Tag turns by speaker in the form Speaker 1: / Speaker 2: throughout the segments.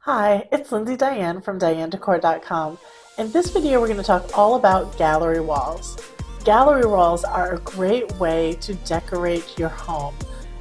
Speaker 1: Hi, it's Lindsay Diane from DianeDecor.com. In this video, we're going to talk all about gallery walls. Gallery walls are a great way to decorate your home.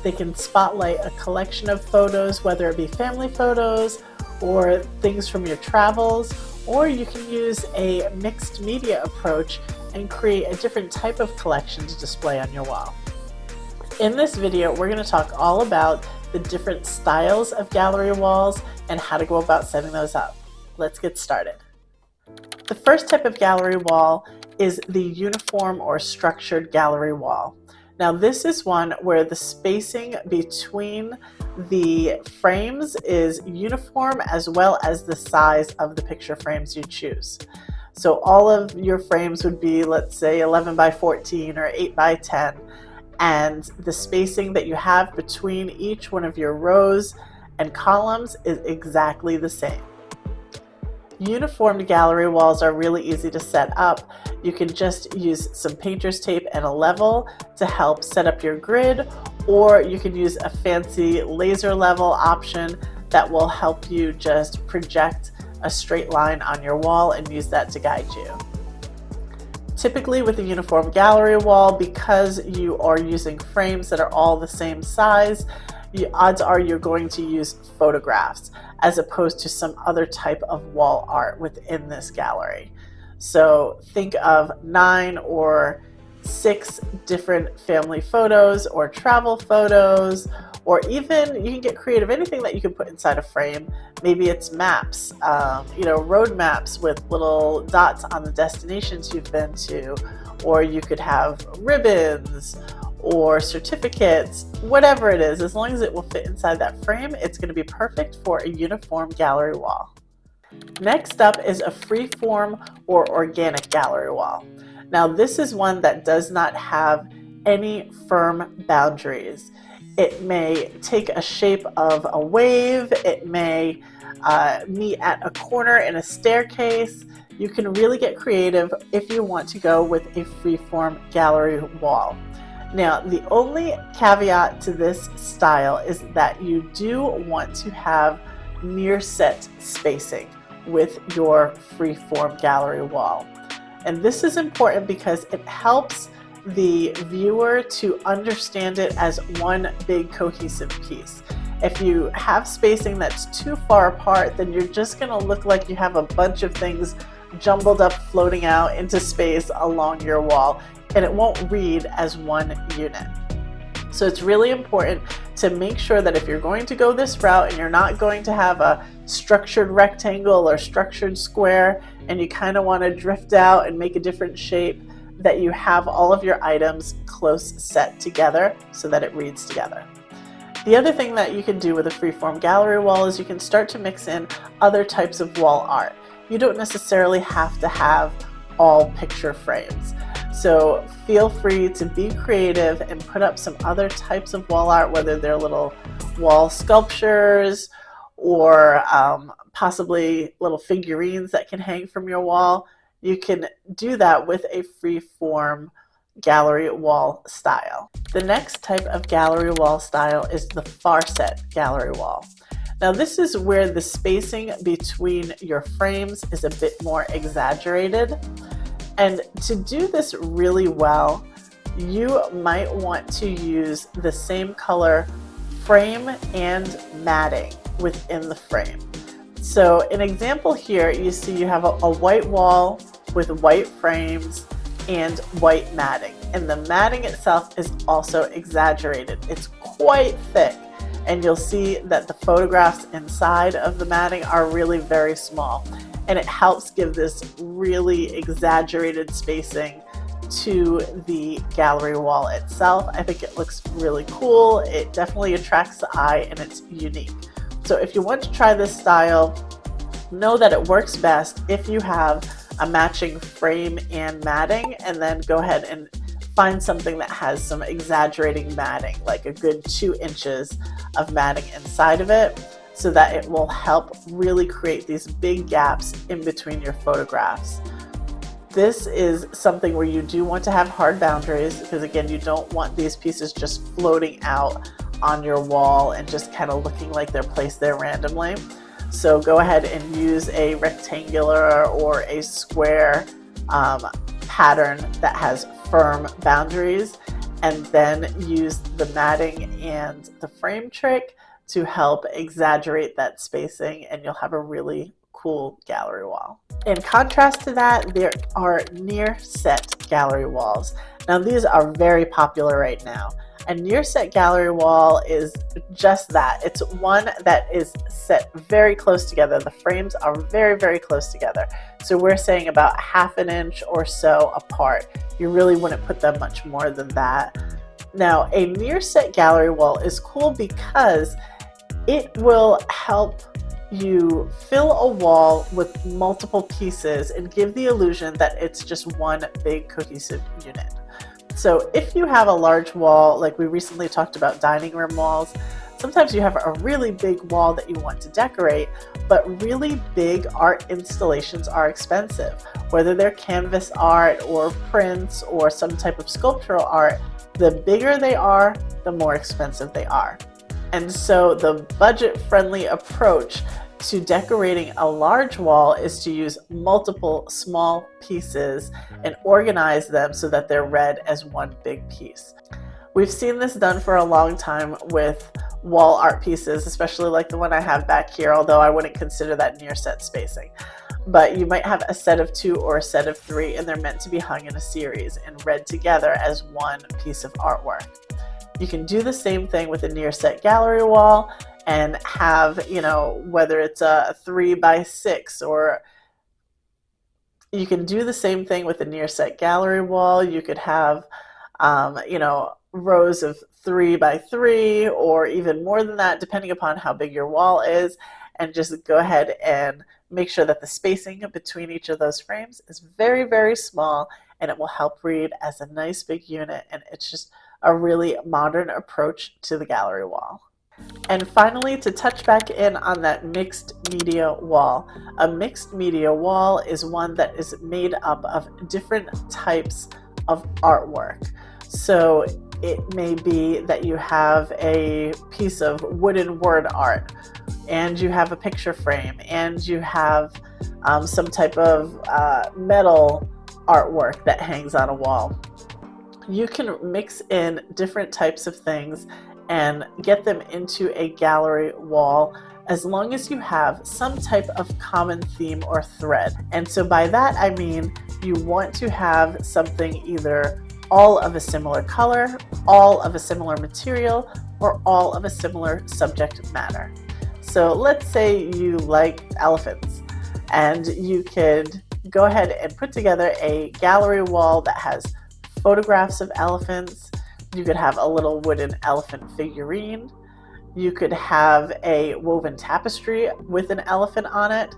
Speaker 1: They can spotlight a collection of photos, whether it be family photos or things from your travels, or you can use a mixed media approach and create a different type of collection to display on your wall. In this video, we're going to talk all about the different styles of gallery walls and how to go about setting those up. Let's get started. The first type of gallery wall is the uniform or structured gallery wall. Now this is one where the spacing between the frames is uniform as well as the size of the picture frames you choose. So all of your frames would be, let's say, 11 by 14 or 8 by 10. And the spacing that you have between each one of your rows and columns is exactly the same. Uniformed gallery walls are really easy to set up. You can just use some painter's tape and a level to help set up your grid, or you can use a fancy laser level option that will help you just project a straight line on your wall and use that to guide you. Typically with a uniform gallery wall, because you are using frames that are all the same size, odds are you're going to use photographs as opposed to some other type of wall art within this gallery. So think of 9 or 6 different family photos or travel photos, or even you can get creative, anything that you can put inside a frame. Maybe it's maps, road maps with little dots on the destinations you've been to, or you could have ribbons or certificates, whatever it is, as long as it will fit inside that frame, it's going to be perfect for a uniform gallery wall. Next up is a free-form or organic gallery wall. Now this is one that does not have any firm boundaries. It may take a shape of a wave, it may meet at a corner in a staircase. You can really get creative if you want to go with a freeform gallery wall. Now, the only caveat to this style is that you do want to have near set spacing with your freeform gallery wall. And this is important because it helps the viewer to understand it as one big cohesive piece. If you have spacing that's too far apart, then you're just going to look like you have a bunch of things jumbled up floating out into space along your wall, and it won't read as one unit. So it's really important to make sure that if you're going to go this route and you're not going to have a structured rectangle or structured square and you kind of want to drift out and make a different shape, that you have all of your items close set together so that it reads together. The other thing that you can do with a freeform gallery wall is you can start to mix in other types of wall art. You don't necessarily have to have all picture frames. So feel free to be creative and put up some other types of wall art, whether they're little wall sculptures or possibly little figurines that can hang from your wall. You can do that with a free-form gallery wall style. The next type of gallery wall style is the Farset gallery wall. Now this is where the spacing between your frames is a bit more exaggerated. And to do this really well, you might want to use the same color frame and matting within the frame. So an example here, you see you have a white wall with white frames and white matting. And the matting itself is also exaggerated. It's quite thick. And you'll see that the photographs inside of the matting are really very small. And it helps give this really exaggerated spacing to the gallery wall itself. I think it looks really cool. It definitely attracts the eye and it's unique. So if you want to try this style, know that it works best if you have a matching frame and matting, and then go ahead and find something that has some exaggerating matting, like a good 2 inches of matting inside of it, so that it will help really create these big gaps in between your photographs. This is something where you do want to have hard boundaries, because again, you don't want these pieces just floating out on your wall and just kind of looking like they're placed there randomly. So go ahead and use a rectangular or a square pattern that has firm boundaries, and then use the matting and the frame trick to help exaggerate that spacing, and you'll have a really cool gallery wall. In contrast to that, there are near set gallery walls. Now these are very popular right now. A near set gallery wall is just that. It's one that is set very close together. The frames are very, very close together. So we're saying about 1/2 inch or so apart. You really wouldn't put them much more than that. Now, a near set gallery wall is cool because it will help you fill a wall with multiple pieces and give the illusion that it's just one big cohesive unit. So if you have a large wall, like we recently talked about dining room walls, sometimes you have a really big wall that you want to decorate, but really big art installations are expensive. Whether they're canvas art or prints or some type of sculptural art, the bigger they are, the more expensive they are. And so the budget-friendly approach to decorating a large wall is to use multiple small pieces and organize them so that they're read as one big piece. We've seen this done for a long time with wall art pieces, especially like the one I have back here, although I wouldn't consider that near set spacing. But you might have a set of 2 or a set of 3, and they're meant to be hung in a series and read together as one piece of artwork. You can do the same thing with a near set gallery wall and have, you know, whether it's a 3x6, or you can do the same thing with a near set gallery wall. You could have, you know, rows of 3x3 or even more than that, depending upon how big your wall is, and just go ahead and make sure that the spacing between each of those frames is very, very small, and it will help read as a nice big unit, and it's just a really modern approach to the gallery wall. And finally, to touch back in on that mixed media wall. A mixed media wall is one that is made up of different types of artwork. So it may be that you have a piece of wooden word art, and you have a picture frame, and you have some type of metal artwork that hangs on a wall. You can mix in different types of things and get them into a gallery wall as long as you have some type of common theme or thread. And so by that I mean you want to have something either all of a similar color, all of a similar material, or all of a similar subject matter. So let's say you like elephants, and you could go ahead and put together a gallery wall that has photographs of elephants. You could have a little wooden elephant figurine. You could have a woven tapestry with an elephant on it.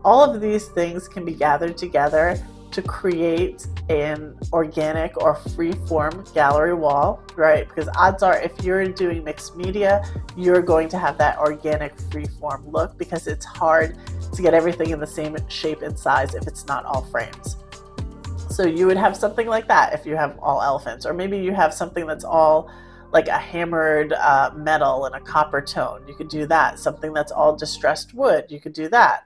Speaker 1: All of these things can be gathered together to create an organic or free-form gallery wall, right? Because odds are if you're doing mixed media, you're going to have that organic free-form look, because it's hard to get everything in the same shape and size if it's not all frames. So you would have something like that if you have all elephants, or maybe you have something that's all like a hammered metal and a copper tone. You could do that. Something that's all distressed wood, you could do that.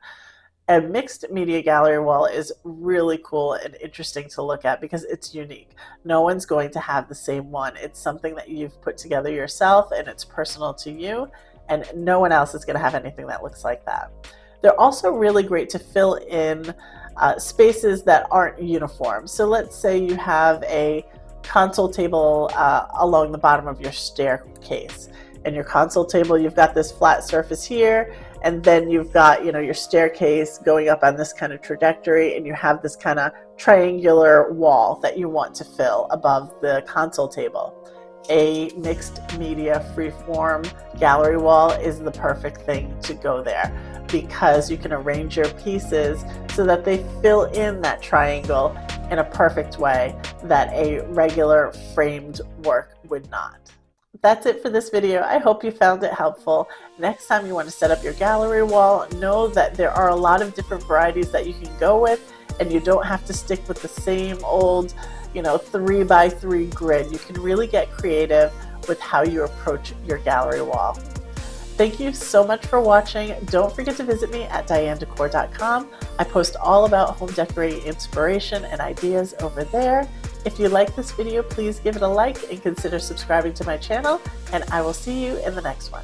Speaker 1: A mixed media gallery wall is really cool and interesting to look at because it's unique. No one's going to have the same one. It's something that you've put together yourself, and it's personal to you, and no one else is going to have anything that looks like that. They're also really great to fill in spaces that aren't uniform. So let's say you have a console table along the bottom of your staircase. And your console table, you've got this flat surface here, and then you've got, you know, your staircase going up on this kind of trajectory, and you have this kind of triangular wall that you want to fill above the console table. A mixed media freeform gallery wall is the perfect thing to go there, because you can arrange your pieces so that they fill in that triangle in a perfect way that a regular framed work would not. That's it for this video. I hope you found it helpful. Next time you want to set up your gallery wall, know that there are a lot of different varieties that you can go with, and you don't have to stick with the same old, 3x3 grid. You can really get creative with how you approach your gallery wall. Thank you so much for watching. Don't forget to visit me at DianeDecor.com. I post all about home decorating inspiration and ideas over there. If you like this video, please give it a like and consider subscribing to my channel, and I will see you in the next one.